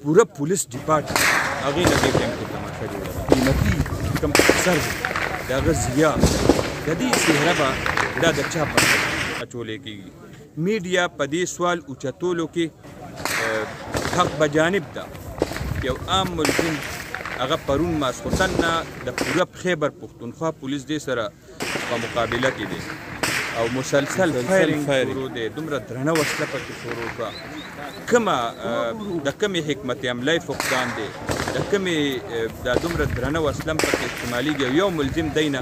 پوره پولیس ډپارټمنټ هغې نه دې ټایم کې تماشه جوړه ده. قیمتي کوم افسر دی د هغه ضیا د دې څهره به دا د چا په سر اچولی کېږي. میډیا په دې سوال اوچتولو کې حق بجانب ده. یو عام ملزم هغه پرون ماسخوتن نه د پوره خیبر پښتونخوا پولیس دې سره په مقابله کې دی او مسلسل فایرینګ شروع دی. دومره درنه وسله پکې شروع شوه. کومه د کومې حکمت عملۍ فقدان دی، د کومې دا دومره درنه وسله هم پکې استعمالیږي. یو ملزم دی نه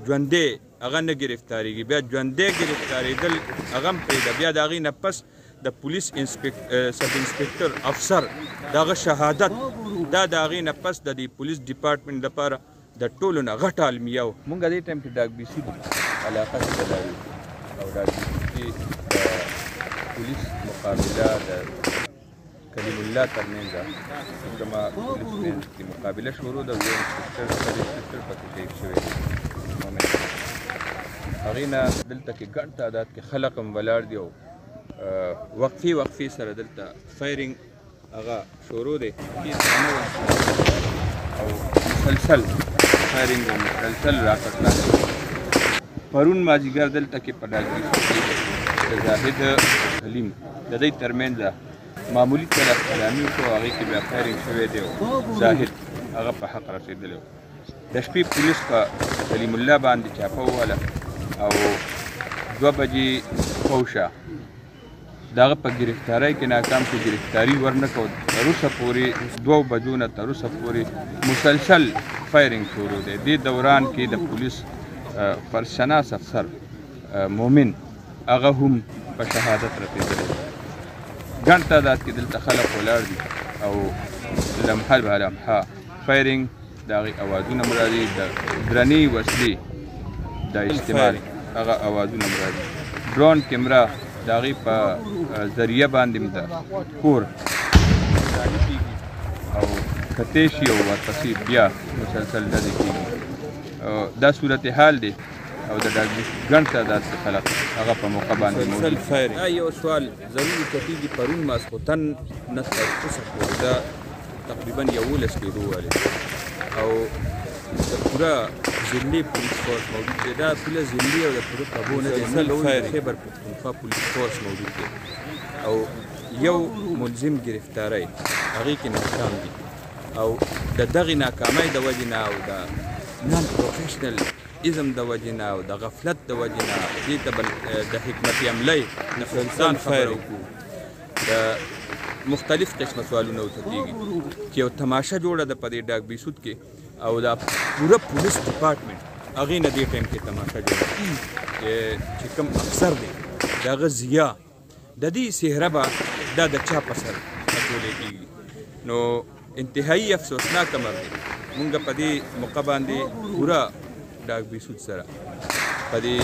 ژوندی هغه نه ګرفتاریږي، بیا ژوندی ګرفتارېدل هغه هم پرېږده، بیا د هغې نه پس د پولیس سب انسپکټر افسر د هغه شهادت دا د هغې نه پس د دې پولیس ډپارټمنټ لپاره د ټولو نه غټه المیه وه. مونږ دې ټایم کې ډاک بیسي علاقه کې ولاړ او ډاک بیسي کې د پولیس مقابله د کلیم الله ترمنځ کومه پولیس منځ کې مقابله شروع ده. یو انسپکټر سب انسپکټر پکې شهید شوی دی. هغې نه دلته کې ګڼ تعداد کې خلق هم ولاړ دي او وقفې سره دلته فایرینګ هغه شروع دی او مسلسل فایرینګ او مسلسل راکټ پرون مازدیګر دلته کې په ډاک بیسي کې د زاهد حلیم د دوی ترمنځ معمولي طرف کلامي وشو، هغې کې بیا فایرینګ شوی دی او زاهد هغه په حق رسېدلی و. د شپې پولیس په کلیم الله باندې چاپه ووهله او 2 بجې پوشه د هغه په ګرفتارۍ کې ناکام شو. ګرفتاري ورنه کړو. تر اوسه پورې 2 بجو نه تر اوسه پورې مسلسل فایرینګ شروع دی. دې دوران کې د پولیس فرشناس افسر مومن هغه هم په شهادت رسېدلی. ګڼ تعداد کې دلته خلک ولاړ دي او لمحه به لمحه فایرینګ د هغې اوازونه م راځي، د درنې وسلې د استعمال هغه اوازونه م راځي. ډرون کیمرا د هغې په ذریعه باندې م د کور راني کېږي او کتی شي او ورپسې بیا مسلسل ډزې کېږي. دا صورتحال دی او د ډاک بیسي ګڼ تعداد کې خلک هغه په موقع باندې موجود. دا یو سوال ضروري کتېږي. پرون ماسخوتن نه تر اوسه پورې دا تقریبا 11 بجې والی او د پوره ضلعي پولیس فورس موجود دی. دا پوله ضلعي او د پوره کابو نه دی، خیبر پښتونخوا پولیس فورس موجود دی او یو ملزم ګرفتاری هغې کې ناکام دي او د دغې ناکامۍ د وجې نه او د نان پروفیشنل ازم د وجې نه او د غفلت د وجې نه دې ته د حکمت عملۍ د فقدان خبره وکړو. د مختلف قسمه سوالونه اوچتېږي چې یو تماشه جوړه ده په دې ډاک بیسود کې او دا پوره پولیس ډپارټمنټ هغې نه دې ټایم کې تماشه جوړه چې کوم افسر دی د هغه ضیا د دې څهره به دا د چا په سر اچولی کېږي. نو انتهایي افسوسناک امر دی. مونږ په دې موقع باندې پوره ډاک بیسود سره په دې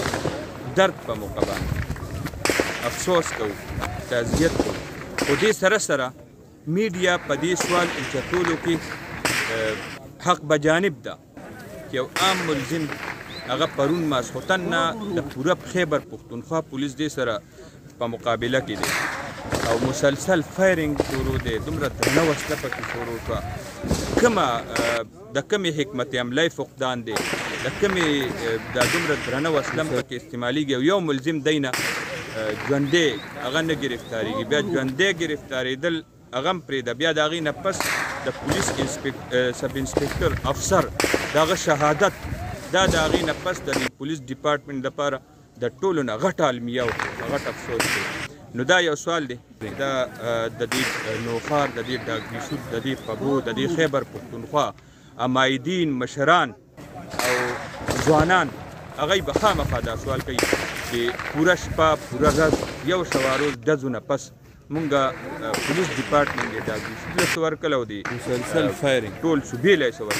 درد په موقع باندې افسوس کوو، تعزیت کوو. خو دې سره سره میډیا په دې سوال اوچتولو کې حق بجانب ده. یو عام ملزم هغه پرون ماسخوتن نه د پوره خیبر پښتونخوا پولیس دې سره په مقابله کې دی او مسلسل فایرینګ شروع دی. دومره درنه وسله پکې شروع شوه. کومه د کومې حکمت عملۍ فقدان دی، د کومې دا دومره درنه وسله هم پکې استعمالیږي. یو ملزم دی نه ژوندی هغه نه ګرفتاریږي، بیا ژوندی ګرفتارېدل هغه هم پرېږده، بیا د هغې نه پس د پولیس سب انسپکټر افسر د هغه شهادت دا د هغې نه پس د دې پولیس ډپارټمنټ لپاره د ټولو نه غټه المیه وه، غټ افسوس دی. نو دا یو سوال دی. دا د دې نوښار د دې ډاک بیسود د دې پګو د دې خیبر پښتونخوا امایدین مشران او ځوانان هغوی به خامخا دا سوال کوي چې پوره شپه پوره ورځ یو شوه روز ډزو نه پس مونږه پولیس ډپارټمنټ د ډاک بیسود له څه ورکړل او د مسلسل فایرینګ ټول صوبې له یې څه ورکړل.